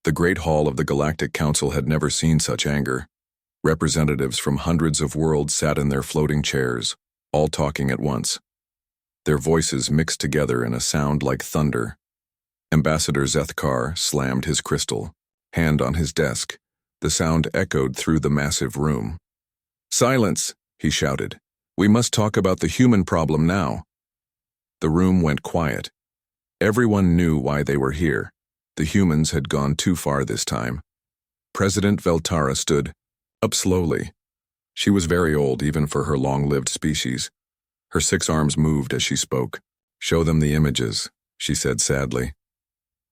The Great Hall of the Galactic Council had never seen such anger. Representatives from hundreds of worlds sat in their floating chairs, all talking at once. Their voices mixed together in a sound like thunder. Ambassador Zethkar slammed his crystal, hand on his desk. The sound echoed through the massive room. "Silence!" he shouted. "We must talk about the human problem now." The room went quiet. Everyone knew why they were here. The humans had gone too far this time. President Veltara stood up slowly. She was very old even for her long-lived species. Her 6 arms moved as she spoke. "Show them the images," she said sadly.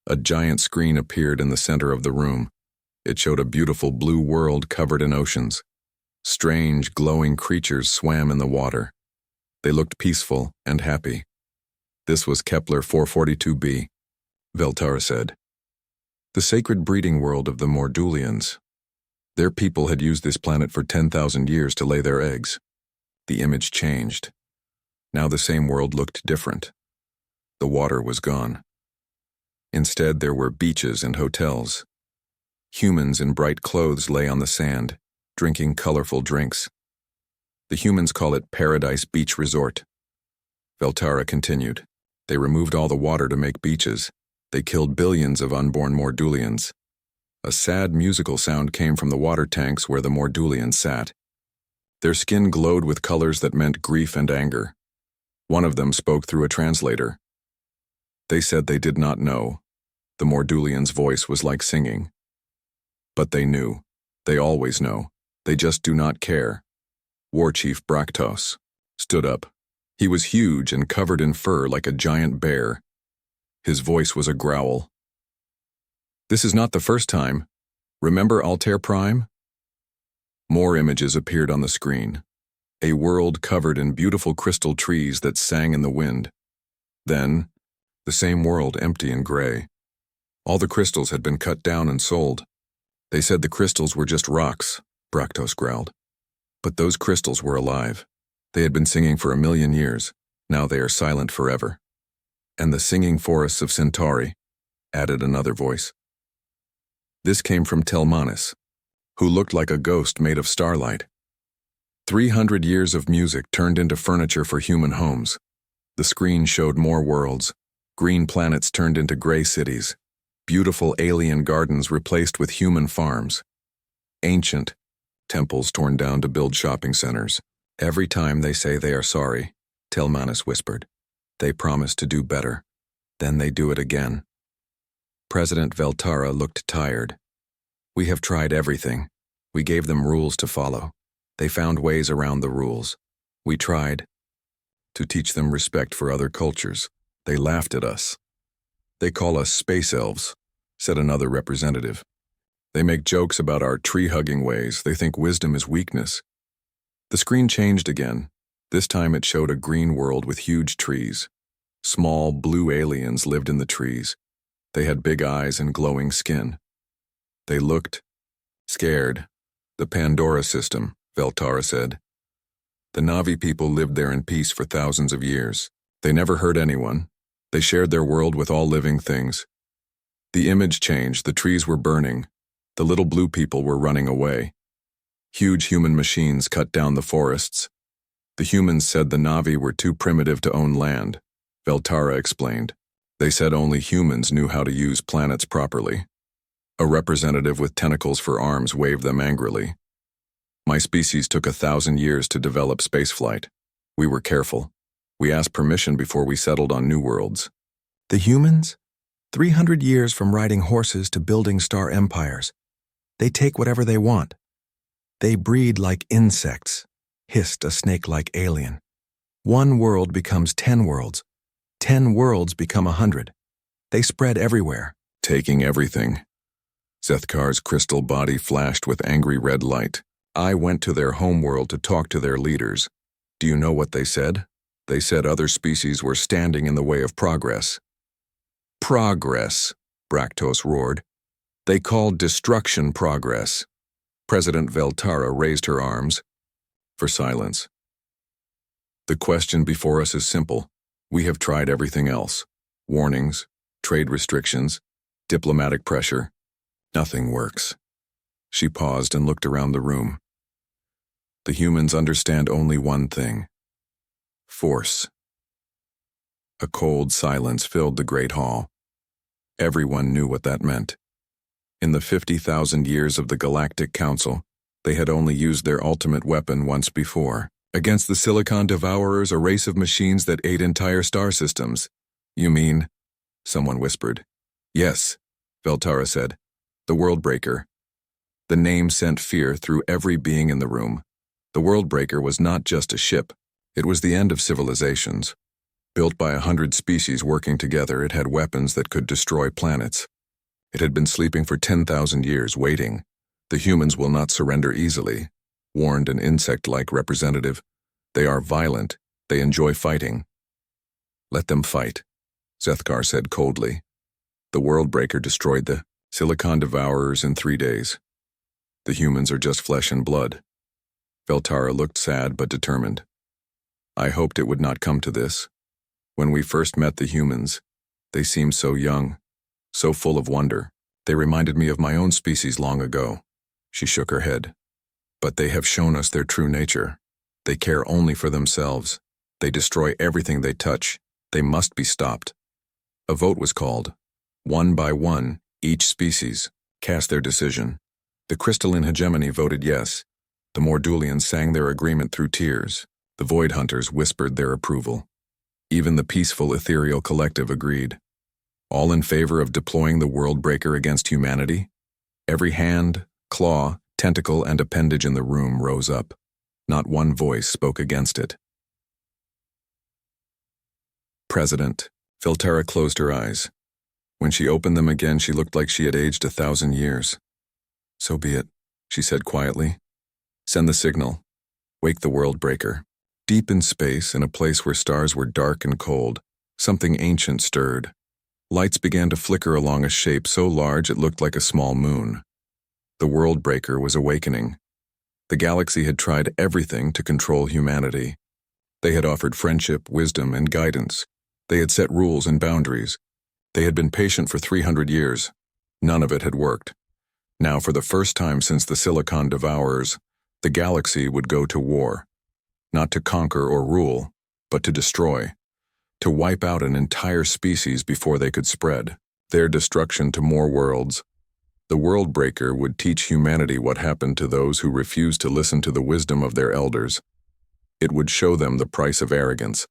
A giant screen appeared in the center of the room. It showed a beautiful blue world covered in oceans. Strange, glowing creatures swam in the water. They looked peaceful and happy. "This was Kepler 442b, Veltara said. "The sacred breeding world of the Mordulians. Their people had used this planet for 10,000 years to lay their eggs." The image changed. Now the same world looked different. The water was gone. Instead, there were beaches and hotels. Humans in bright clothes lay on the sand, drinking colorful drinks. The humans call it Paradise Beach Resort. Veltara continued. "They removed all the water to make beaches. They killed billions of unborn Mordulians." A sad musical sound came from the water tanks where the Mordulians sat. Their skin glowed with colors that meant grief and anger. One of them spoke through a translator. They said they did not know. The Mordulian's voice was like singing. But they knew. They always know. They just do not care. War Chief Braktos stood up. He was huge and covered in fur like a giant bear. His voice was a growl. "This is not the first time. Remember Altair Prime?" More images appeared on the screen. A world covered in beautiful crystal trees that sang in the wind. Then, the same world empty and gray. All the crystals had been cut down and sold. They said the crystals were just rocks, Braktos growled. But those crystals were alive. They had been singing for 1,000,000 years. Now they are silent forever. "And the singing forests of Centauri," added another voice. This came from Telmanis, who looked like a ghost made of starlight. 300 years of music turned into furniture for human homes. The screen showed more worlds. Green planets turned into gray cities. Beautiful alien gardens replaced with human farms. Ancient temples torn down to build shopping centers. "Every time they say they are sorry," Telmanis whispered. "They promise to do better. Then they do it again." President Veltara looked tired. "We have tried everything. We gave them rules to follow. They found ways around the rules. We tried to teach them respect for other cultures. They laughed at us." "They call us space elves," said another representative. "They make jokes about our tree-hugging ways. They think wisdom is weakness." The screen changed again. This time it showed a green world with huge trees. Small, blue aliens lived in the trees. They had big eyes and glowing skin. They looked scared. "The Pandora system," Veltara said. "The Na'vi people lived there in peace for thousands of years. They never hurt anyone. They shared their world with all living things." The image changed. The trees were burning. The little blue people were running away. Huge human machines cut down the forests. The humans said the Na'vi were too primitive to own land. Veltara explained. They said only humans knew how to use planets properly. A representative with tentacles for arms waved them angrily. "My species took 1,000 years to develop spaceflight. We were careful. We asked permission before we settled on new worlds." "The humans? 300 years from riding horses to building star empires. They take whatever they want. They breed like insects," hissed a snake-like alien. "One world becomes 10 worlds. 10 worlds become 100. They spread everywhere." "Taking everything." Zethkar's crystal body flashed with angry red light. "I went to their homeworld to talk to their leaders. Do you know what they said? They said other species were standing in the way of progress." "Progress," Braktos roared. "They called destruction progress." President Veltara raised her arms for silence. "The question before us is simple. We have tried everything else. Warnings, trade restrictions, diplomatic pressure. Nothing works. She paused and looked around the room. The humans understand only one thing: force. A cold silence filled the great hall. Everyone knew what that meant. In the 50,000 years of the Galactic Council, they had only used their ultimate weapon once before, against the Silicon Devourers, a race of machines that ate entire star systems. You mean? Someone whispered. Yes, Veltara said. The Worldbreaker. The name sent fear through every being in the room. The Worldbreaker was not just a ship. It was the end of civilizations. Built by 100 species working together, it had weapons that could destroy planets. It had been sleeping for 10,000 years, waiting. The humans will not surrender easily, warned an insect-like representative. They are violent. They enjoy fighting. Let them fight, Zethkar said coldly. The Worldbreaker destroyed the Silicon Devourers in 3 days. The humans are just flesh and blood. Veltara looked sad but determined. I hoped it would not come to this. When we first met the humans, they seemed so young, so full of wonder. They reminded me of my own species long ago. She shook her head. But they have shown us their true nature. They care only for themselves. They destroy everything they touch. They must be stopped. A vote was called. One by one, each species cast their decision. The crystalline hegemony voted yes. The Mordulians sang their agreement through tears. The Void Hunters whispered their approval. Even the peaceful ethereal collective agreed. All in favor of deploying the Worldbreaker against humanity? Every hand, claw, tentacle, and appendage in the room rose up. Not one voice spoke against it. President. Veltara closed her eyes. When she opened them again, she looked like she had aged 1,000 years. So be it, she said quietly. Send the signal. Wake the Worldbreaker. Deep in space, in a place where stars were dark and cold, something ancient stirred. Lights began to flicker along a shape so large it looked like a small moon. The Worldbreaker was awakening. The galaxy had tried everything to control humanity. They had offered friendship, wisdom, and guidance. They had set rules and boundaries. They had been patient for 300 years. None of it had worked. Now, for the first time since the Silicon Devourers, the galaxy would go to war. Not to conquer or rule, but to destroy. To wipe out an entire species before they could spread. Their destruction to more worlds. The Worldbreaker would teach humanity what happened to those who refused to listen to the wisdom of their elders. It would show them the price of arrogance.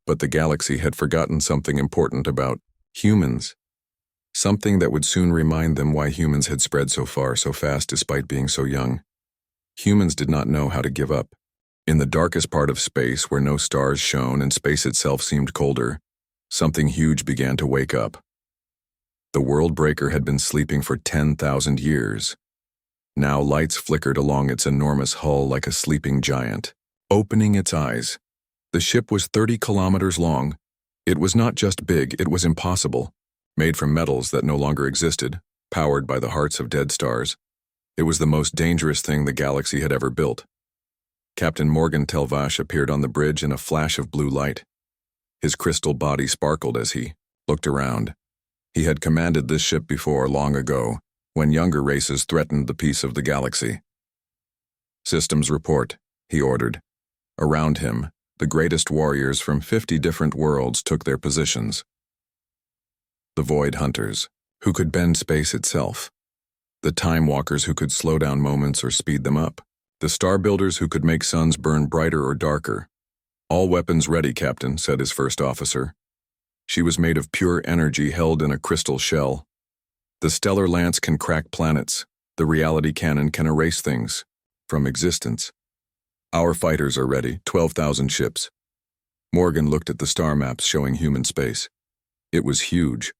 But the galaxy had forgotten something important about humans. Something that would soon remind them why humans had spread so far so fast despite being so young. Humans did not know how to give up. In the darkest part of space, where no stars shone and space itself seemed colder, something huge began to wake up. The Worldbreaker had been sleeping for 10,000 years. Now lights flickered along its enormous hull like a sleeping giant, opening its eyes. The ship was 30 kilometers long. It was not just big, it was impossible. Made from metals that no longer existed, powered by the hearts of dead stars. It was the most dangerous thing the galaxy had ever built. Captain Morgan Telvash appeared on the bridge in a flash of blue light. His crystal body sparkled as he looked around. He had commanded this ship before, long ago, when younger races threatened the peace of the galaxy. Systems report, he ordered. Around him, the greatest warriors from 50 different worlds took their positions. The Void Hunters, who could bend space itself. The Time Walkers who could slow down moments or speed them up. The Star Builders who could make suns burn brighter or darker. All weapons ready, Captain, said his first officer. She was made of pure energy held in a crystal shell. The stellar lance can crack planets. The reality cannon can erase things from existence. Our fighters are ready, 12,000 ships. Morgan looked at the star maps showing human space. It was huge.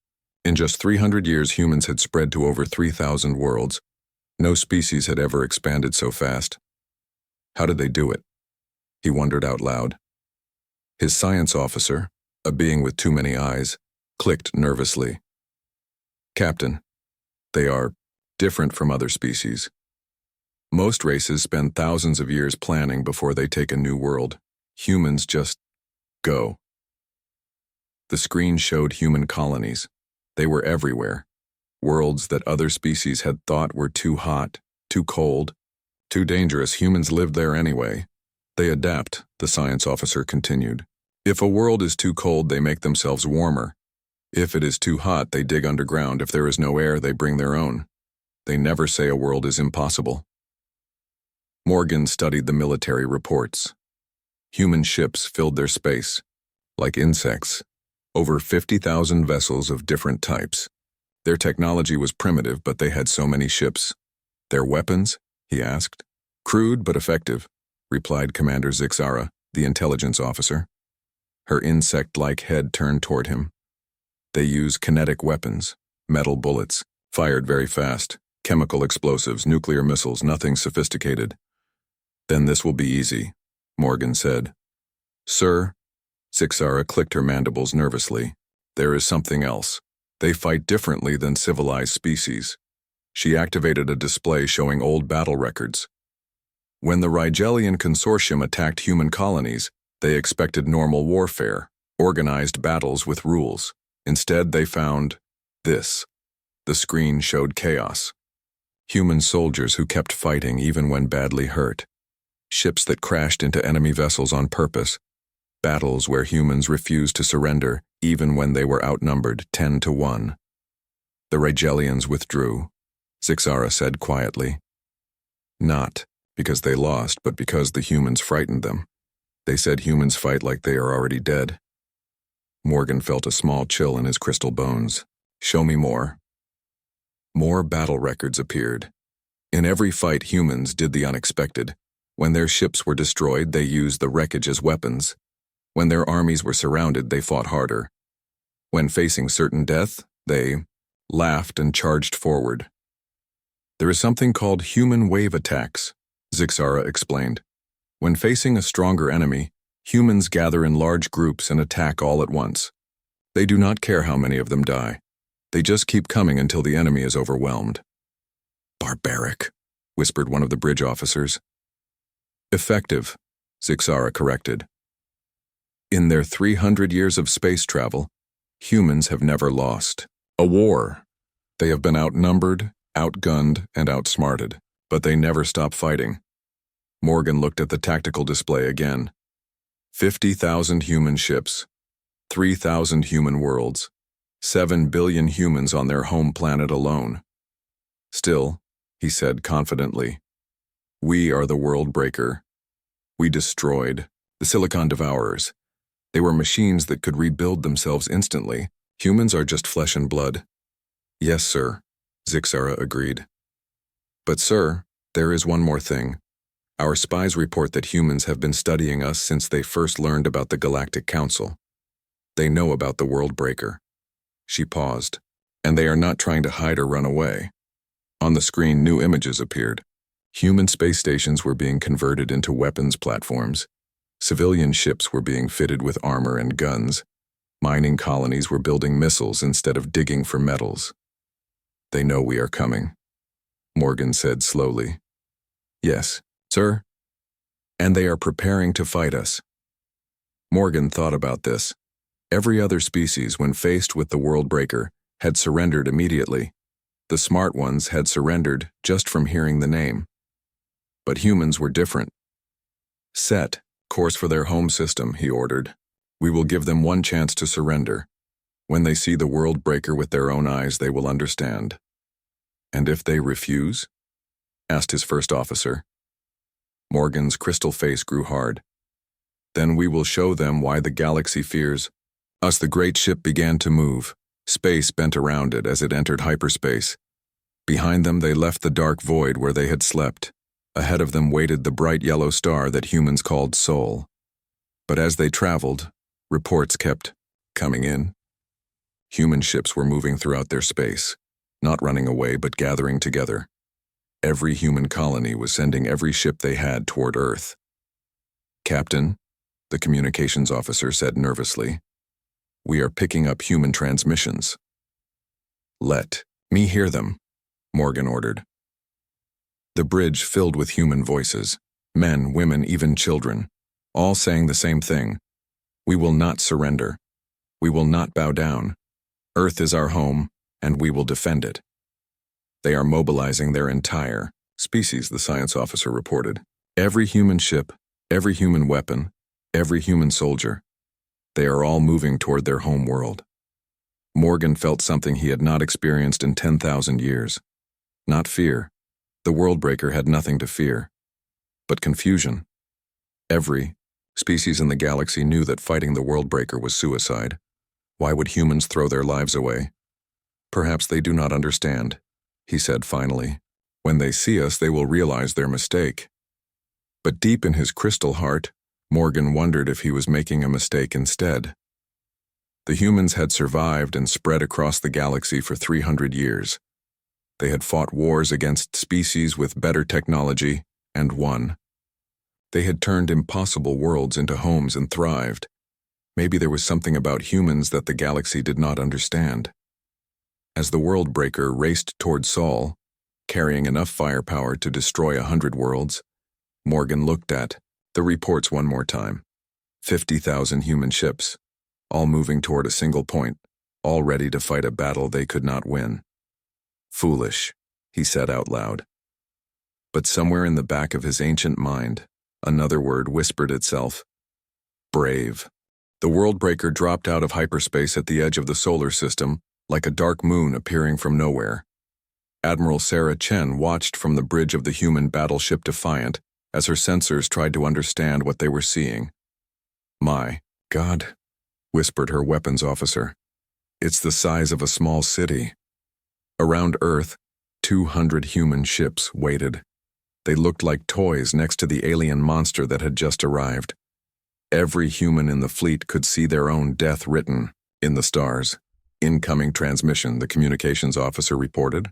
In just 300 years, humans had spread to over 3,000 worlds. No species had ever expanded so fast. How did they do it? He wondered out loud. His science officer, a being with too many eyes, clicked nervously. Captain, they are different from other species. Most races spend thousands of years planning before they take a new world. Humans just go. The screen showed human colonies. They were everywhere. Worlds that other species had thought were too hot, too cold, too dangerous. Humans lived there anyway. They adapt, the science officer continued. If a world is too cold, they make themselves warmer. If it is too hot, they dig underground. If there is no air, they bring their own. They never say a world is impossible. Morgan studied the military reports. Human ships filled their space, like insects. Over 50,000 vessels of different types. Their technology was primitive, but they had so many ships. Their weapons? He asked. Crude but effective, replied Commander Zixara, the intelligence officer. Her insect-like head turned toward him. They use kinetic weapons, metal bullets, fired very fast, chemical explosives, nuclear missiles, nothing sophisticated. Then this will be easy, Morgan said. Sir, Zixara clicked her mandibles nervously. There is something else. They fight differently than civilized species. She activated a display showing old battle records. When the Rigelian Consortium attacked human colonies, they expected normal warfare, organized battles with rules. Instead, they found this. The screen showed chaos. Human soldiers who kept fighting even when badly hurt. Ships that crashed into enemy vessels on purpose. Battles where humans refused to surrender even when they were outnumbered 10-1. The Rigelians withdrew, Zixara said quietly. Not because they lost, but because the humans frightened them. They said humans fight like they are already dead. Morgan felt a small chill in his crystal bones. Show me more. More battle records appeared. In every fight, humans did the unexpected. When their ships were destroyed, they used the wreckage as weapons. When their armies were surrounded, they fought harder. When facing certain death, they laughed and charged forward. There is something called human wave attacks, Zixara explained. When facing a stronger enemy, humans gather in large groups and attack all at once. They do not care how many of them die. They just keep coming until the enemy is overwhelmed. Barbaric, whispered one of the bridge officers. Effective, Zixara corrected. In their 300 years of space travel, humans have never lost a war. They have been outnumbered, outgunned, and outsmarted, but they never stop fighting. Morgan looked at the tactical display again. 50,000 human ships, 3,000 human worlds, 7 billion humans on their home planet alone. Still, he said confidently, we are the world breaker. We destroyed the Silicon Devourers. They were machines that could rebuild themselves instantly. Humans are just flesh and blood. Yes, sir, Zixara agreed. But, sir, there is one more thing. Our spies report that humans have been studying us since they first learned about the Galactic Council. They know about the World Breaker. She paused. And they are not trying to hide or run away. On the screen, new images appeared. Human space stations were being converted into weapons platforms. Civilian ships were being fitted with armor and guns. Mining colonies were building missiles instead of digging for metals. They know we are coming, Morgan said slowly. Yes, sir. And they are preparing to fight us. Morgan thought about this. Every other species, when faced with the World Breaker, had surrendered immediately. The smart ones had surrendered just from hearing the name. But humans were different. Set course for their home system, he ordered. We will give them one chance to surrender. When they see the World Breaker with their own eyes, they will understand. And if they refuse? Asked his first officer. Morgan's crystal face grew hard. Then we will show them why the galaxy fears us. The great ship began to move. Space bent around it as it entered hyperspace. Behind them, they left the dark void where they had slept. Ahead of them waited the bright yellow star that humans called Sol. But as they traveled, reports kept coming in. Human ships were moving throughout their space, not running away but gathering together. Every human colony was sending every ship they had toward Earth. Captain, the communications officer said nervously, we are picking up human transmissions. Let me hear them, Morgan ordered. The bridge filled with human voices, men, women, even children, all saying the same thing. We will not surrender. We will not bow down. Earth is our home, and we will defend it. They are mobilizing their entire species, the science officer reported. Every human ship, every human weapon, every human soldier. They are all moving toward their home world. Morgan felt something he had not experienced in 10,000 years. Not fear. The Worldbreaker had nothing to fear. But confusion. Every species in the galaxy knew that fighting the Worldbreaker was suicide. Why would humans throw their lives away? Perhaps they do not understand, he said finally. When they see us, they will realize their mistake. But deep in his crystal heart, Morgan wondered if he was making a mistake instead. The humans had survived and spread across the galaxy for 300 years. They had fought wars against species with better technology and won. They had turned impossible worlds into homes and thrived. Maybe there was something about humans that the galaxy did not understand. As the Worldbreaker raced toward Sol, carrying enough firepower to destroy 100 worlds, Morgan looked at the reports one more time. 50,000 human ships, all moving toward a single point, all ready to fight a battle they could not win. Foolish, he said out loud. But somewhere in the back of his ancient mind, another word whispered itself. Brave. The Worldbreaker dropped out of hyperspace at the edge of the solar system, like a dark moon appearing from nowhere. Admiral Sarah Chen watched from the bridge of the human battleship Defiant as her sensors tried to understand what they were seeing. My God, whispered her weapons officer. It's the size of a small city. Around Earth, 200 human ships waited. They looked like toys next to the alien monster that had just arrived. Every human in the fleet could see their own death written in the stars. Incoming transmission, the communications officer reported.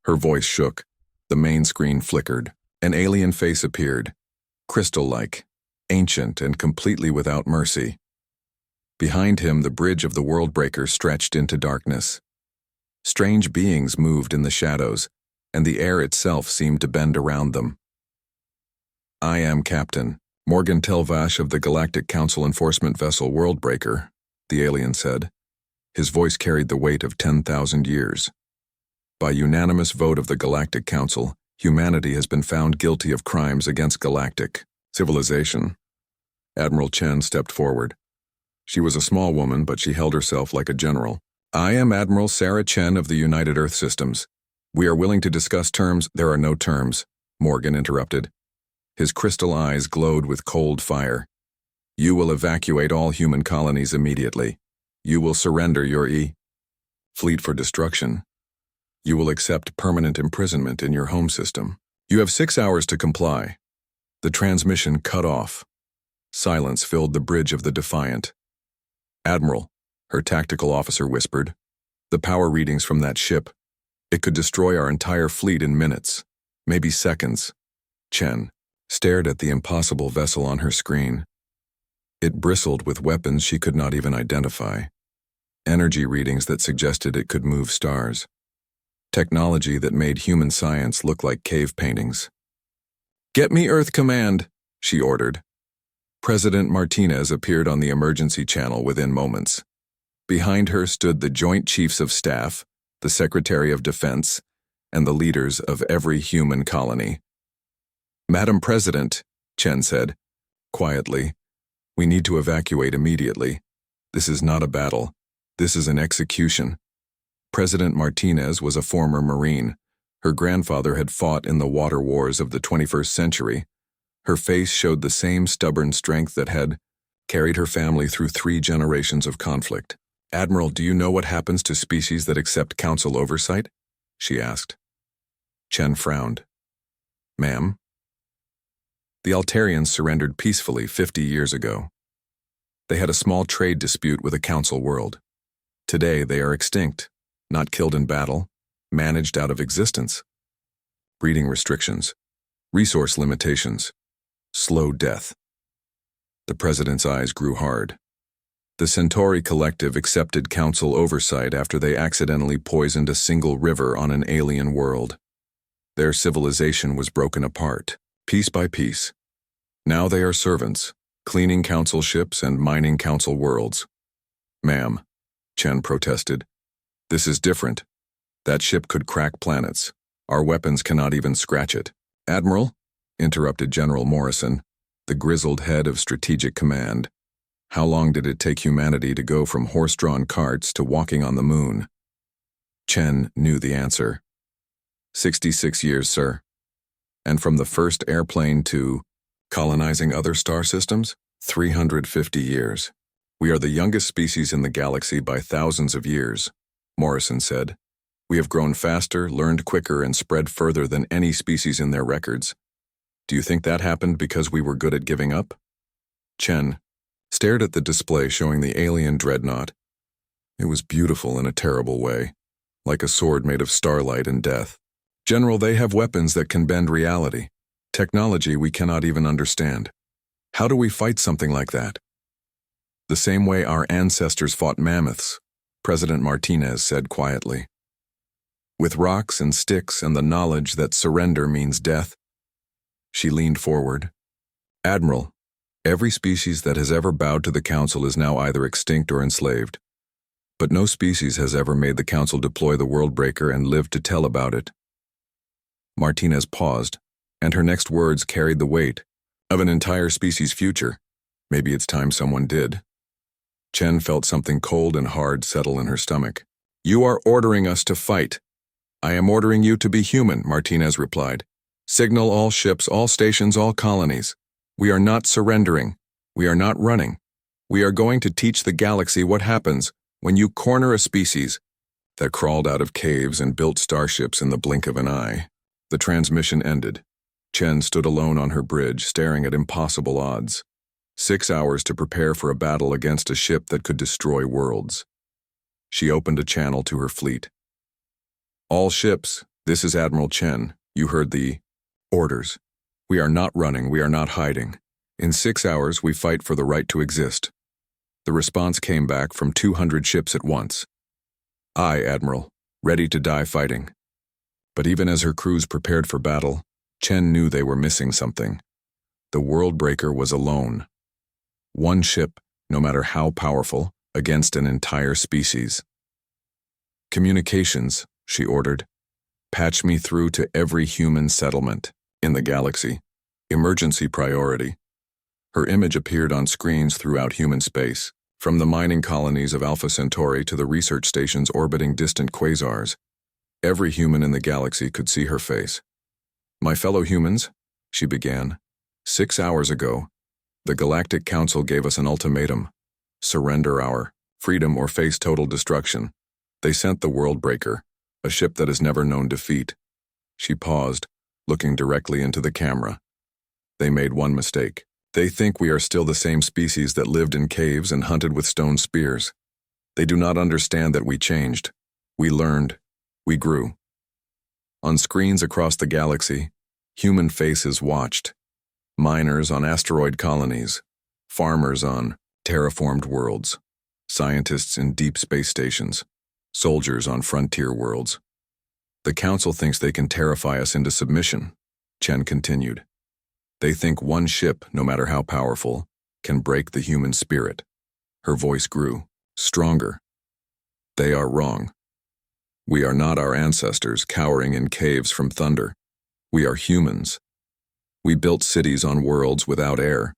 Her voice shook. The main screen flickered. An alien face appeared, crystal-like, ancient and completely without mercy. Behind him, the bridge of the Worldbreaker stretched into darkness. Strange beings moved in the shadows, and the air itself seemed to bend around them. I am Captain Morgan Telvash of the Galactic Council enforcement vessel Worldbreaker, the alien said. His voice carried the weight of 10,000 years. By unanimous vote of the Galactic Council, humanity has been found guilty of crimes against galactic civilization. Admiral Chen stepped forward. She was a small woman, but she held herself like a general. I am Admiral Sarah Chen of the United Earth Systems. We are willing to discuss terms. There are no terms, Morgan interrupted. His crystal eyes glowed with cold fire. You will evacuate all human colonies immediately. You will surrender your fleet for destruction. You will accept permanent imprisonment in your home system. You have 6 hours to comply. The transmission cut off. Silence filled the bridge of the Defiant. Admiral, her tactical officer whispered. The power readings from that ship. It could destroy our entire fleet in minutes, maybe seconds. Chen stared at the impossible vessel on her screen. It bristled with weapons she could not even identify. Energy readings that suggested it could move stars. Technology that made human science look like cave paintings. Get me Earth Command, she ordered. President Martinez appeared on the emergency channel within moments. Behind her stood the Joint Chiefs of Staff, the Secretary of Defense, and the leaders of every human colony. Madam President, Chen said, quietly, we need to evacuate immediately. This is not a battle. This is an execution. President Martinez was a former Marine. Her grandfather had fought in the water wars of the 21st century. Her face showed the same stubborn strength that had carried her family through 3 generations of conflict. Admiral, do you know what happens to species that accept council oversight? She asked. Chen frowned. Ma'am? The Altarians surrendered peacefully 50 years ago. They had a small trade dispute with a council world. Today they are extinct. Not killed in battle, managed out of existence. Breeding restrictions, resource limitations, slow death. The president's eyes grew hard. The Centauri Collective accepted council oversight after they accidentally poisoned a single river on an alien world. Their civilization was broken apart, piece by piece. Now they are servants, cleaning council ships and mining council worlds. Ma'am, Chen protested. This is different. That ship could crack planets. Our weapons cannot even scratch it. Admiral, interrupted General Morrison, the grizzled head of Strategic Command. How long did it take humanity to go from horse-drawn carts to walking on the moon? Chen knew the answer. 66 years, sir. And from the first airplane to colonizing other star systems? 350 years. We are the youngest species in the galaxy by thousands of years, Morrison said. We have grown faster, learned quicker, and spread further than any species in their records. Do you think that happened because we were good at giving up? Chen stared at the display showing the alien dreadnought. It was beautiful in a terrible way, like a sword made of starlight and death. General, they have weapons that can bend reality. Technology we cannot even understand. How do we fight something like that? The same way our ancestors fought mammoths, President Martinez said quietly. With rocks and sticks and the knowledge that surrender means death. She leaned forward. Admiral, every species that has ever bowed to the Council is now either extinct or enslaved. But no species has ever made the Council deploy the Worldbreaker and live to tell about it. Martinez paused, and her next words carried the weight of an entire species' future. Maybe it's time someone did. Chen felt something cold and hard settle in her stomach. You are ordering us to fight. I am ordering you to be human, Martinez replied. Signal all ships, all stations, all colonies. We are not surrendering. We are not running. We are going to teach the galaxy what happens when you corner a species that crawled out of caves and built starships in the blink of an eye. The transmission ended. Chen stood alone on her bridge, staring at impossible odds. 6 hours to prepare for a battle against a ship that could destroy worlds. She opened a channel to her fleet. All ships, this is Admiral Chen. You heard the orders. We are not running, we are not hiding. In 6 hours, we fight for the right to exist. The response came back from 200 ships at once. Aye, Admiral, ready to die fighting. But even as her crews prepared for battle, Chen knew they were missing something. The Worldbreaker was alone. One ship, no matter how powerful, against an entire species. Communications, she ordered. Patch me through to every human settlement in the galaxy. Emergency priority. Her image appeared on screens throughout human space, from the mining colonies of Alpha Centauri to the research stations orbiting distant quasars. Every human in the galaxy could see her face. My fellow humans, she began. 6 hours ago, the Galactic Council gave us an ultimatum. Surrender our freedom or face total destruction. They sent the Worldbreaker, a ship that has never known defeat. She paused, looking directly into the camera. They made one mistake. They think we are still the same species that lived in caves and hunted with stone spears. They do not understand that we changed. We learned. We grew. On screens across the galaxy, human faces watched. Miners on asteroid colonies, farmers on terraformed worlds, scientists in deep space stations, soldiers on frontier worlds. The Council thinks they can terrify us into submission, Chen continued. They think one ship, no matter how powerful, can break the human spirit. Her voice grew, stronger. They are wrong. We are not our ancestors cowering in caves from thunder. We are humans. We built cities on worlds without air.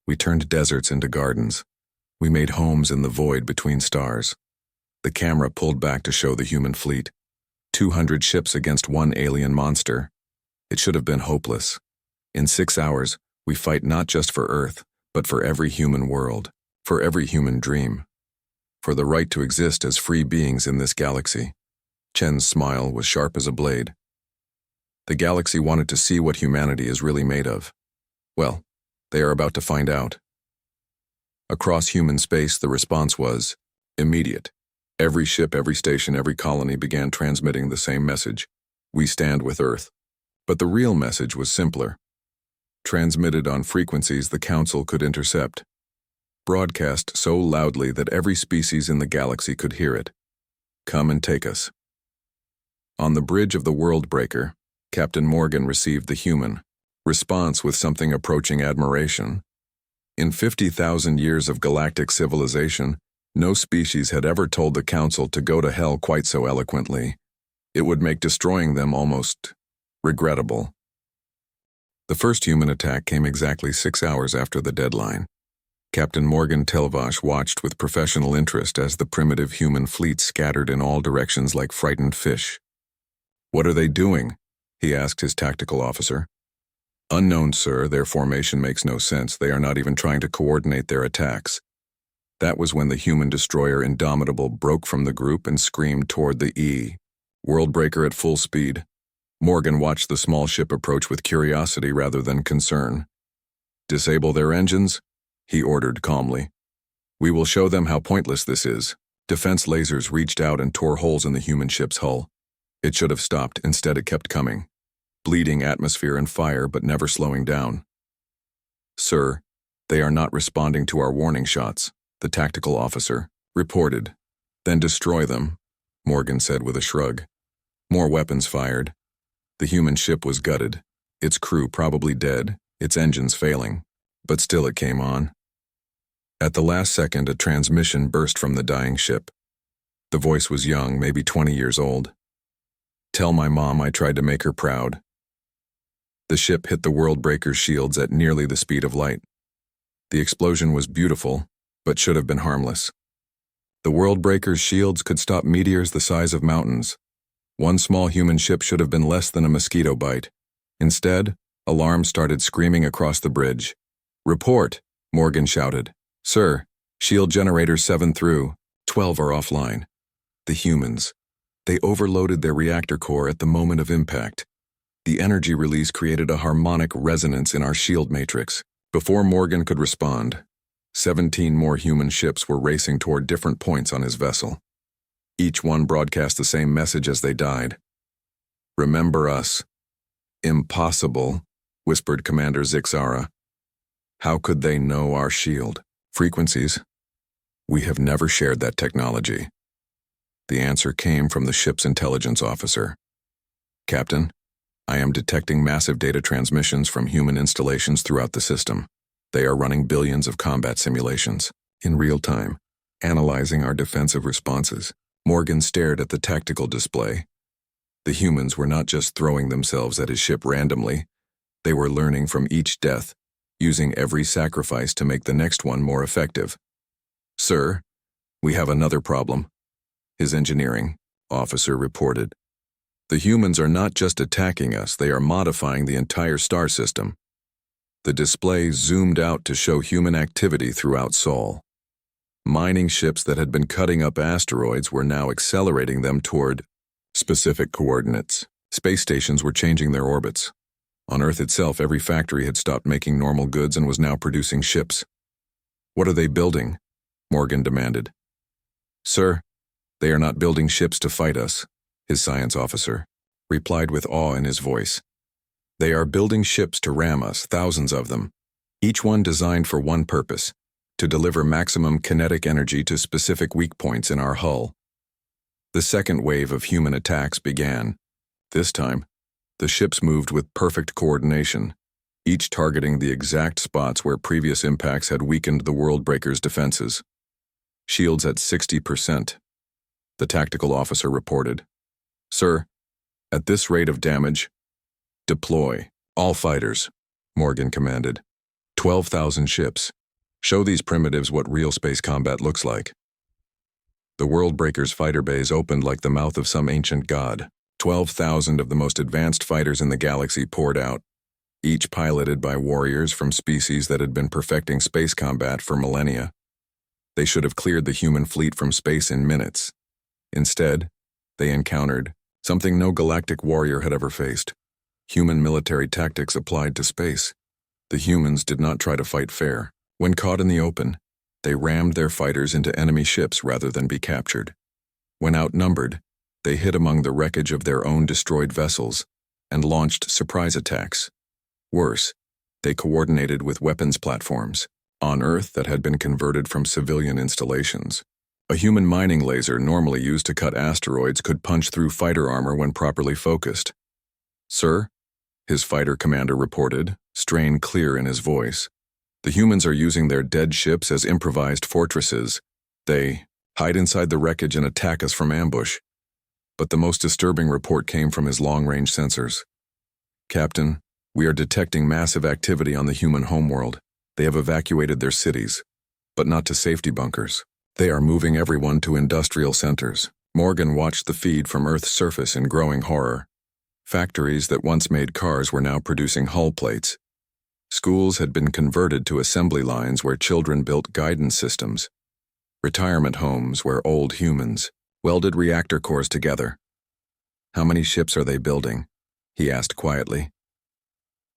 We turned deserts into gardens. We made homes in the void between stars. The camera pulled back to show the human fleet. 200 ships against one alien monster. It should have been hopeless. In 6 hours, we fight not just for Earth, but for every human world, for every human dream, for the right to exist as free beings in this galaxy. Chen's smile was sharp as a blade. The galaxy wanted to see what humanity is really made of. Well, they are about to find out. Across human space, the response was immediate. Every ship, every station, every colony began transmitting the same message. We stand with Earth. But the real message was simpler. Transmitted on frequencies the Council could intercept. Broadcast so loudly that every species in the galaxy could hear it. Come and take us. On the bridge of the Worldbreaker, Captain Morgan received the human response with something approaching admiration. In 50,000 years of galactic civilization, no species had ever told the Council to go to hell quite so eloquently. It would make destroying them almost regrettable. The first human attack came exactly 6 hours after the deadline. Captain Morgan Telvash watched with professional interest as the primitive human fleet scattered in all directions like frightened fish. "What are they doing?" he asked his tactical officer. "Unknown, sir. Their formation makes no sense. They are not even trying to coordinate their attacks." That was when the human destroyer Indomitable broke from the group and screamed toward the Worldbreaker at full speed. Morgan watched the small ship approach with curiosity rather than concern. "Disable their engines," he ordered calmly. "We will show them how pointless this is." Defense lasers reached out and tore holes in the human ship's hull. It should have stopped. Instead, it kept coming. Bleeding atmosphere and fire, but never slowing down. "Sir, they are not responding to our warning shots," the tactical officer reported. "Then destroy them," Morgan said with a shrug. More weapons fired. The human ship was gutted, its crew probably dead, its engines failing, but still it came on. At the last second, a transmission burst from the dying ship. The voice was young, maybe 20 years old. "Tell my mom I tried to make her proud." The ship hit the Worldbreaker's shields at nearly the speed of light. The explosion was beautiful, but should have been harmless. The Worldbreaker's shields could stop meteors the size of mountains. One small human ship should have been less than a mosquito bite. Instead, alarms started screaming across the bridge. "Report," Morgan shouted. "Sir, shield generators 7 through 12 are offline." The humans. They overloaded their reactor core at the moment of impact. The energy release created a harmonic resonance in our shield matrix. Before Morgan could respond, 17 more human ships were racing toward different points on his vessel. Each one broadcast the same message as they died. "Remember us." "Impossible," whispered Commander Zixara. "How could they know our shield frequencies? We have never shared that technology." The answer came from the ship's intelligence officer. "Captain, I am detecting massive data transmissions from human installations throughout the system. They are running billions of combat simulations in real time, analyzing our defensive responses." Morgan stared at the tactical display. The humans were not just throwing themselves at his ship randomly. They were learning from each death, using every sacrifice to make the next one more effective. "Sir, we have another problem," his engineering officer reported. "The humans are not just attacking us, they are modifying the entire star system." The display zoomed out to show human activity throughout Sol. Mining ships that had been cutting up asteroids were now accelerating them toward specific coordinates. Space stations were changing their orbits. On Earth itself, every factory had stopped making normal goods and was now producing ships. "What are they building?" Morgan demanded. "Sir, they are not building ships to fight us," his science officer replied with awe in his voice. "They are building ships to ram us, thousands of them, each one designed for one purpose: to deliver maximum kinetic energy to specific weak points in our hull." The second wave of human attacks began. This time, the ships moved with perfect coordination, each targeting the exact spots where previous impacts had weakened the Worldbreaker's defenses. "Shields at 60%, the tactical officer reported. "Sir, at this rate of damage, deploy all fighters," Morgan commanded. 12,000 ships. Show these primitives what real space combat looks like." The Worldbreaker's fighter bays opened like the mouth of some ancient god. 12,000 of the most advanced fighters in the galaxy poured out, each piloted by warriors from species that had been perfecting space combat for millennia. They should have cleared the human fleet from space in minutes. Instead, they encountered something no galactic warrior had ever faced: human military tactics applied to space. The humans did not try to fight fair. When caught in the open, they rammed their fighters into enemy ships rather than be captured. When outnumbered, they hid among the wreckage of their own destroyed vessels and launched surprise attacks. Worse, they coordinated with weapons platforms on Earth that had been converted from civilian installations. A human mining laser normally used to cut asteroids could punch through fighter armor when properly focused. "Sir," his fighter commander reported, strain clear in his voice, "the humans are using their dead ships as improvised fortresses. They hide inside the wreckage and attack us from ambush. But the most disturbing report came from his long-range sensors. "Captain, we are detecting massive activity on the human homeworld. They have evacuated their cities, but not to safety bunkers. They are moving everyone to industrial centers." Morgan watched the feed from Earth's surface in growing horror. Factories that once made cars were now producing hull plates. Schools had been converted to assembly lines where children built guidance systems. Retirement homes where old humans welded reactor cores together. "How many ships are they building?" he asked quietly.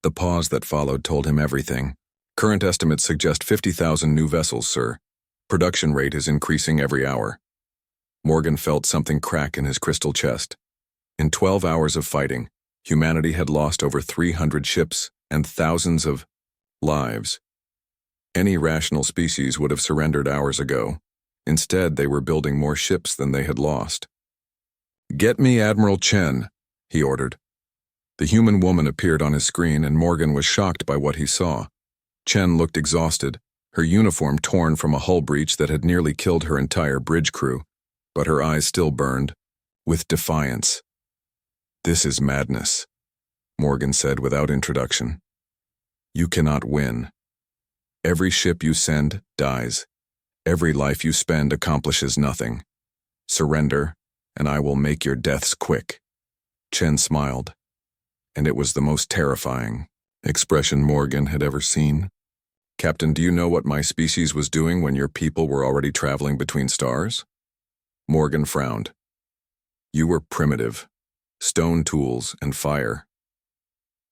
The pause that followed told him everything. "Current estimates suggest 50,000 new vessels, sir. Production rate is increasing every hour." Morgan felt something crack in his crystal chest. In 12 hours of fighting, humanity had lost over 300 ships and thousands of lives. Any rational species would have surrendered hours ago. Instead, they were building more ships than they had lost. "Get me Admiral Chen," he ordered. The human woman appeared on his screen, and Morgan was shocked by what he saw. Chen looked exhausted, her uniform torn from a hull breach that had nearly killed her entire bridge crew, but her eyes still burned with defiance. "This is madness," Morgan said without introduction. "You cannot win. Every ship you send dies. Every life you spend accomplishes nothing. Surrender, and I will make your deaths quick." Chen smiled, and it was the most terrifying expression Morgan had ever seen. "Captain, do you know what my species was doing when your people were already traveling between stars?" Morgan frowned. "You were primitive. Stone tools and fire."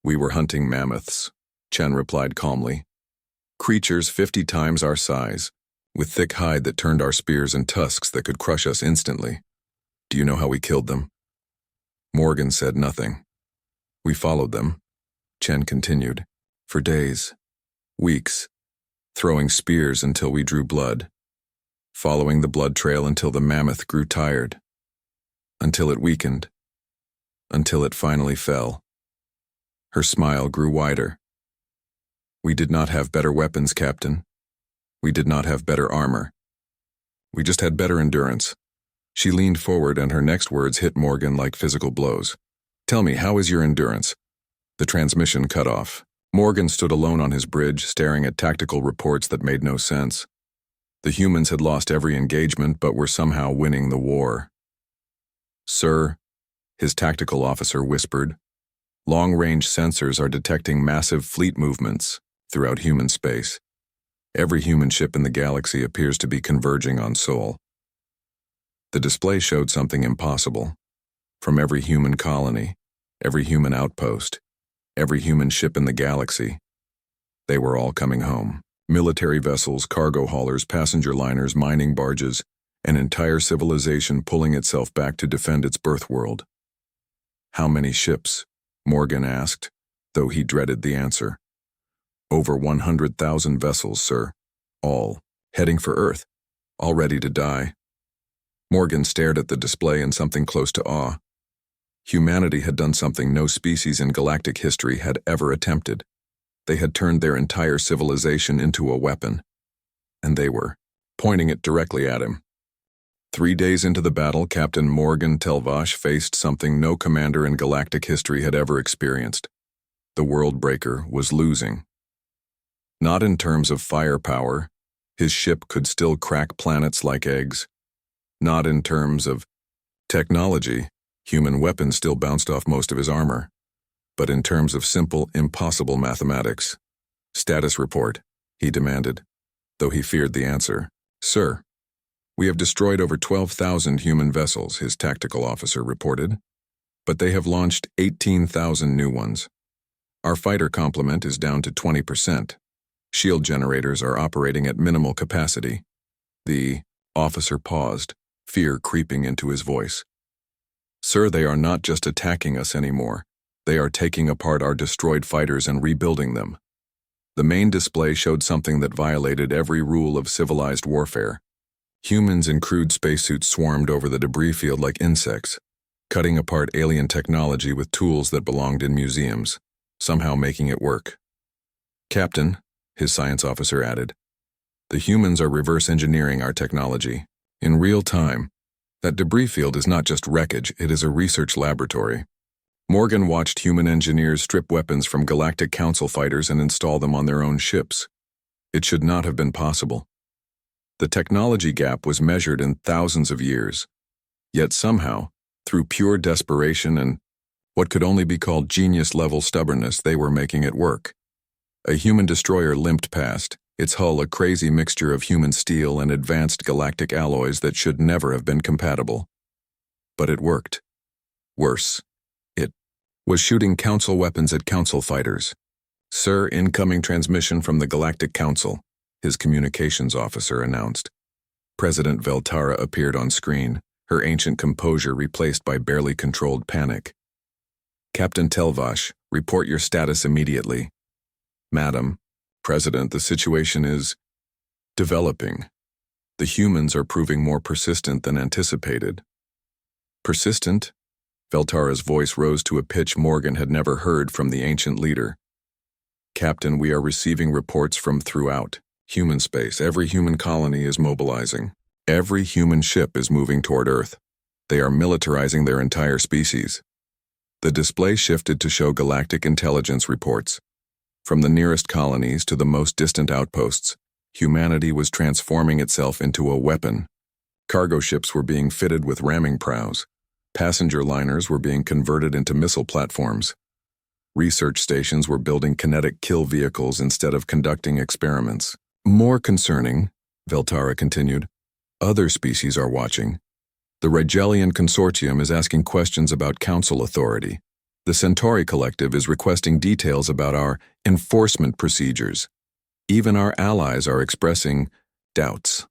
"We were hunting mammoths," Chen replied calmly. "Creatures 50 times our size, with thick hide that turned our spears and tusks that could crush us instantly. Do you know how we killed them?" Morgan said nothing. "We followed them," Chen continued, "for days, weeks, throwing spears until we drew blood, following the blood trail until the mammoth grew tired, until it weakened, until it finally fell." Her smile grew wider. "We did not have better weapons, Captain. We did not have better armor. We just had better endurance." She leaned forward, and her next words hit Morgan like physical blows. "Tell me, how is your endurance?" The transmission cut off. Morgan stood alone on his bridge, staring at tactical reports that made no sense. The humans had lost every engagement, but were somehow winning the war. "Sir," his tactical officer whispered, "long-range sensors are detecting massive fleet movements throughout human space. Every human ship in the galaxy appears to be converging on Sol." The display showed something impossible. From every human colony, every human outpost, every human ship in the galaxy, they were all coming home. Military vessels, cargo haulers, passenger liners, mining barges, an entire civilization pulling itself back to defend its birth world. "How many ships?" Morgan asked, though he dreaded the answer. "Over 100,000 vessels, sir. All heading for Earth, all ready to die." Morgan stared at the display in something close to awe. Humanity had done something no species in galactic history had ever attempted. They had turned their entire civilization into a weapon, and they were pointing it directly at him. 3 days into the battle, Captain Morgan Telvash faced something no commander in galactic history had ever experienced. The World Breaker was losing. Not in terms of firepower, his ship could still crack planets like eggs. Not in terms of technology, human weapons still bounced off most of his armor. But in terms of simple, impossible mathematics. "Status report," he demanded, though he feared the answer. "Sir, we have destroyed over 12,000 human vessels," his tactical officer reported, "but they have launched 18,000 new ones. Our fighter complement is down to 20%. Shield generators are operating at minimal capacity." The officer paused, fear creeping into his voice. "Sir, they are not just attacking us anymore. They are taking apart our destroyed fighters and rebuilding them." The main display showed something that violated every rule of civilized warfare. Humans in crude spacesuits swarmed over the debris field like insects, cutting apart alien technology with tools that belonged in museums, somehow making it work. "Captain," his science officer added, "the humans are reverse engineering our technology. In real time, That debris field is not just wreckage, it is a research laboratory. Morgan watched human engineers strip weapons from Galactic Council fighters and install them on their own ships. It should not have been possible. The technology gap was measured in thousands of years. Yet somehow, through pure desperation and what could only be called genius-level stubbornness, they were making it work. A human destroyer limped past, its hull a crazy mixture of human steel and advanced galactic alloys that should never have been compatible. But it worked. Worse, it was shooting Council weapons at Council fighters. "Sir, incoming transmission from the Galactic Council," his communications officer announced. President Veltara appeared on screen, her ancient composure replaced by barely controlled panic. "Captain Telvash, report your status immediately." "Madam, President, the situation is developing. The humans are proving more persistent than anticipated." "Persistent?" Veltara's voice rose to a pitch Morgan had never heard from the ancient leader. "Captain, we are receiving reports from throughout human space. Every human colony is mobilizing. Every human ship is moving toward Earth. They are militarizing their entire species." The display shifted to show galactic intelligence reports. From the nearest colonies to the most distant outposts, humanity was transforming itself into a weapon. Cargo ships were being fitted with ramming prows. Passenger liners were being converted into missile platforms. Research stations were building kinetic kill vehicles instead of conducting experiments. "More concerning," Veltara continued, "other species are watching. The Rigelian Consortium is asking questions about Council authority. The Centauri Collective is requesting details about our enforcement procedures. Even our allies are expressing doubts."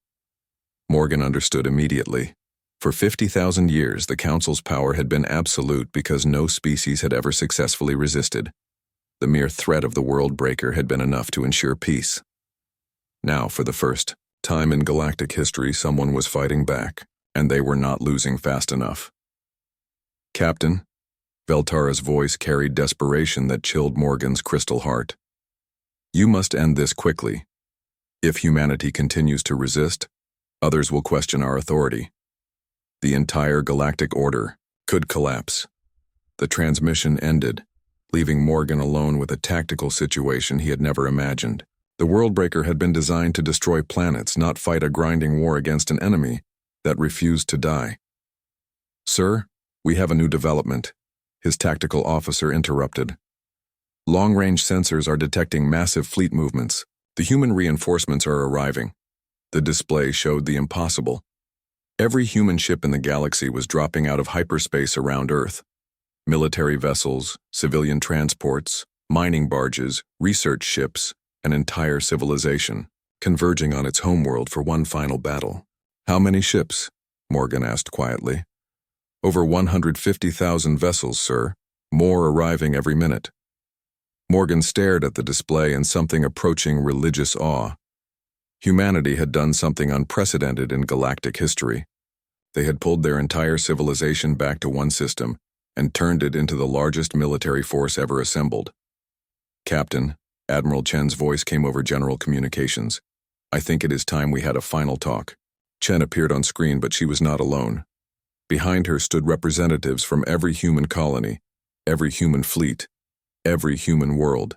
Morgan understood immediately. For 50,000 years, the Council's power had been absolute because no species had ever successfully resisted. The mere threat of the World Breaker had been enough to ensure peace. Now, for the first time in galactic history, someone was fighting back, and they were not losing fast enough. "Captain," Veltara's voice carried desperation that chilled Morgan's crystal heart. "You must end this quickly. If humanity continues to resist, others will question our authority. The entire galactic order could collapse." The transmission ended, leaving Morgan alone with a tactical situation he had never imagined. The Worldbreaker had been designed to destroy planets, not fight a grinding war against an enemy that refused to die. "Sir, we have a new development," his tactical officer interrupted. "Long-range sensors are detecting massive fleet movements. The human reinforcements are arriving." The display showed the impossible. Every human ship in the galaxy was dropping out of hyperspace around Earth. Military vessels, civilian transports, mining barges, research ships, an entire civilization, converging on its homeworld for one final battle. "How many ships?" Morgan asked quietly. "Over 150,000 vessels, sir. More arriving every minute." Morgan stared at the display in something approaching religious awe. Humanity had done something unprecedented in galactic history. They had pulled their entire civilization back to one system and turned it into the largest military force ever assembled. "Captain," Admiral Chen's voice came over general communications. "I think it is time we had a final talk." Chen appeared on screen, but she was not alone. Behind her stood representatives from every human colony, every human fleet, every human world.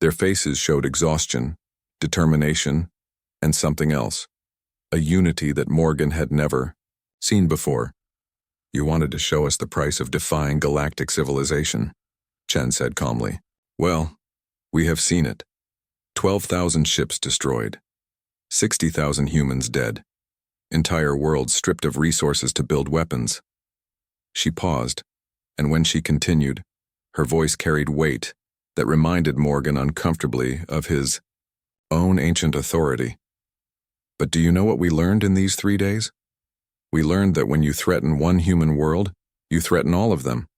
Their faces showed exhaustion, determination, and something else, a unity that Morgan had never seen before. "You wanted to show us the price of defying galactic civilization," Chen said calmly. "Well, we have seen it. 12,000 ships destroyed, 60,000 humans dead, entire worlds stripped of resources to build weapons." She paused, and when she continued, her voice carried weight that reminded Morgan uncomfortably of his own ancient authority. "But do you know what we learned in these 3 days? We learned that when you threaten one human world, you threaten all of them.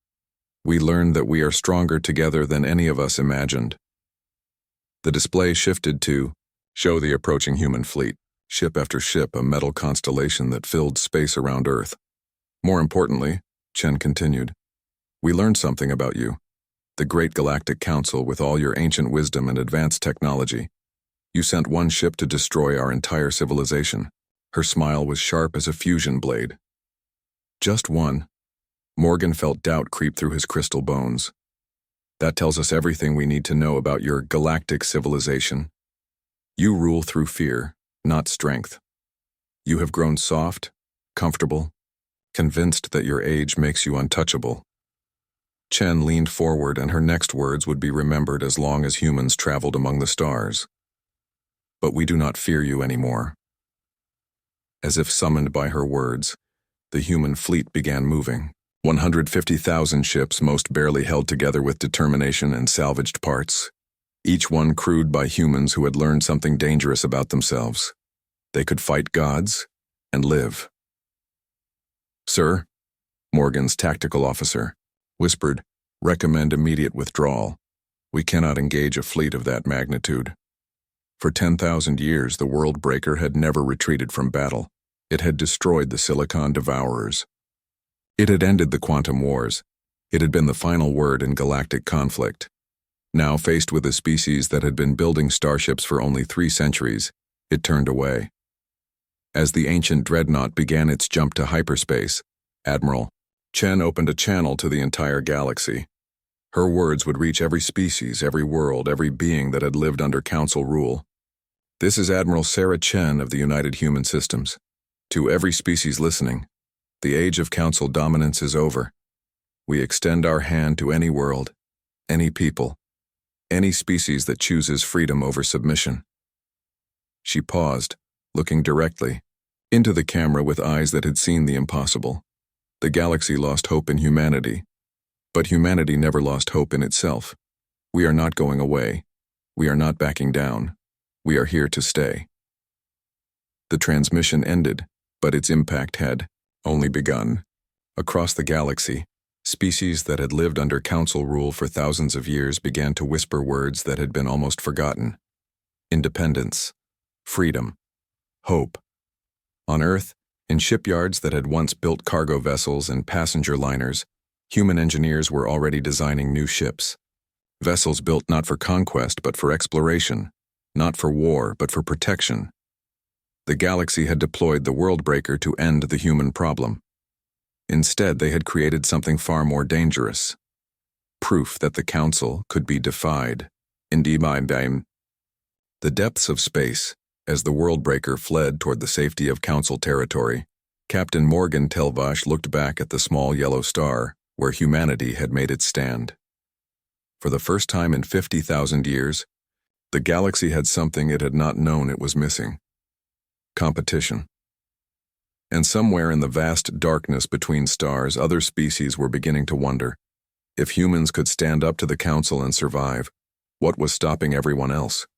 We learned that we are stronger together than any of us imagined." The display shifted to show the approaching human fleet, ship after ship, a metal constellation that filled space around Earth. "More importantly," Chen continued, "we learned something about you. The Great Galactic Council, with all your ancient wisdom and advanced technology. You sent one ship to destroy our entire civilization." Her smile was sharp as a fusion blade. Just one. Morgan felt doubt creep through his crystal bones. That tells us everything we need to know about your galactic civilization. You rule through fear, not strength. You have grown soft, comfortable, convinced that your age makes you untouchable. Chen leaned forward, and her next words would be remembered as long as humans traveled among the stars. But we do not fear you anymore. As if summoned by her words, the human fleet began moving. 150,000 ships, most barely held together with determination and salvaged parts, each one crewed by humans who had learned something dangerous about themselves. They could fight gods and live. "Sir," Morgan's tactical officer whispered, "recommend immediate withdrawal. We cannot engage a fleet of that magnitude." For 10,000 years, the World Breaker had never retreated from battle. It had destroyed the Silicon Devourers. It had ended the Quantum Wars. It had been the final word in galactic conflict. Now, faced with a species that had been building starships for only 3 centuries, it turned away. As the ancient dreadnought began its jump to hyperspace, Admiral Chen opened a channel to the entire galaxy. Her words would reach every species, every world, every being that had lived under Council rule. "This is Admiral Sarah Chen of the United Human Systems. To every species listening, the age of Council dominance is over. We extend our hand to any world, any people, any species that chooses freedom over submission." She paused, looking directly into the camera with eyes that had seen the impossible. The galaxy lost hope in humanity, but humanity never lost hope in itself. We are not going away. We are not backing down. We are here to stay. The transmission ended, but its impact had only begun. Across the galaxy, species that had lived under Council rule for thousands of years began to whisper words that had been almost forgotten. Independence, freedom, hope. On Earth, in shipyards that had once built cargo vessels and passenger liners, human engineers were already designing new ships. Vessels built not for conquest but for exploration, not for war but for protection. The galaxy had deployed the World Breaker to end the human problem. Instead, they had created something far more dangerous. Proof that the Council could be defied. The depths of space, as the World Breaker fled toward the safety of Council territory, Captain Morgan Telvash looked back at the small yellow star where humanity had made its stand. For the first time in 50,000 years, the galaxy had something it had not known it was missing. Competition. And somewhere in the vast darkness between stars, other species were beginning to wonder, if humans could stand up to the Council and survive, what was stopping everyone else?